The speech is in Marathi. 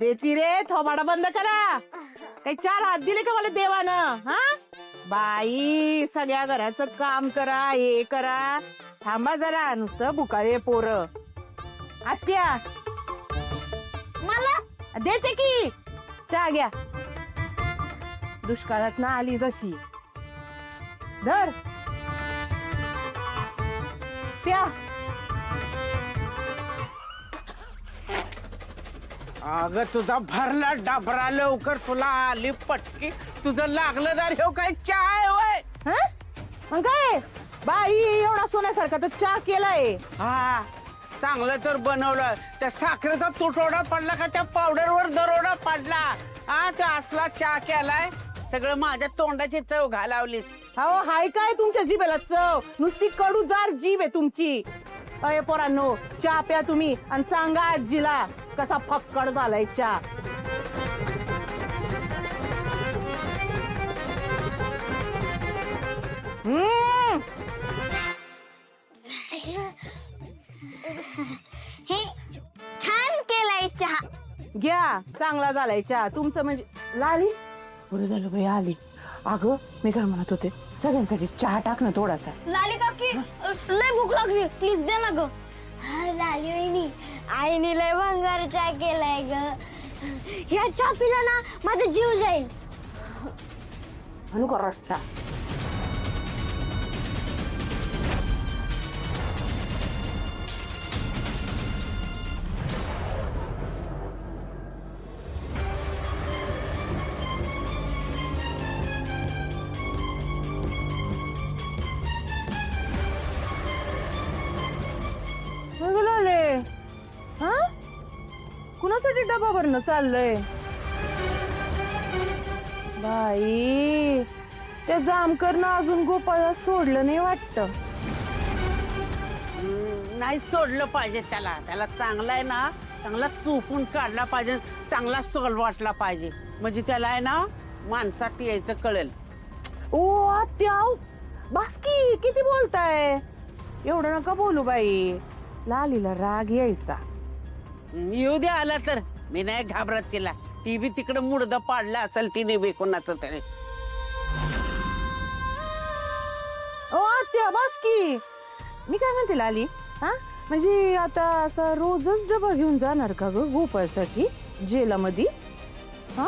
देती रे, थोबाडा बंद करा. काही 4 हात दिले का मला देवानं? हा बाई, सगळ्या घराचं काम करा, हे करा. थांबा जरा, नुसतं बुकाळे पोर. आत्या मला देते की चहा घ्या. दुष्काळात ना आली जशी. धर प्या. अगं तुझा भरला डबरा, लवकर तुला आली पटकी. तुझं लागलं तर हे काय चाय वय. हा मग काय बाई, एवढा सोन्यासारखा तर चहा केलाय. हा चांगलं तर बनवलं. त्या साखरेचा तुटवडा पडला का त्या पावडरवर दरोडा पडला. हा ते असला चहा केलाय, सगळं माझ्या तोंडाची चव घालावलीच. अहो हाय काय तुमच्या जिभेला चव? नुसती कडूजार जीभ आहे तुमची. अय पोरांनो, चहा प्या तुम्ही आणि सांगा आजीला कसा फक्कड झालाय चहा. हे छान केलाय चहा. घ्या, चांगला झालाय चहा तुमचं. म्हणजे लाली बरं झालं बाई आली. अगं मी काय म्हणत होते, सगळ्यांसाठी चहा टाक ना थोडासा. लाली काकी, लय भूक लागली, प्लीज दे ना ग. लाली वहिनी, आईने लय भंगार चहा केलाय ग. ह्या चहा पिला ना माझा जीव जाईल. म्हणू का रट्टा. हा कुणासाठी डबा भरणं चाललंय? बाई, त्या जामकरनं अजून गोपाळला सोडलं नाही वाटतं. नाही सोडलं पाहिजे त्याला. त्याला चांगला आहे ना, चांगला चुकून काढला पाहिजे, चांगला सोल वाटला पाहिजे. म्हणजे त्याला आहे ना माणसात यायचं कळेल. ओ आत्या, बास्की किती बोलताय? एवढं नका बोलू बाई, लालीला राग यायचा. येऊ दे आला तर, मी नाही घाबरत तिला. ती बी तिकडे मुडदा पाडला असेल तिने बी कोणाचं तरी. ओ आत्या बास्की, मी काय म्हणते लाली, हा म्हणजे आता असं रोजच डबा घेऊन जाणार का ग गोपाळसाठी जेलामध्ये? हा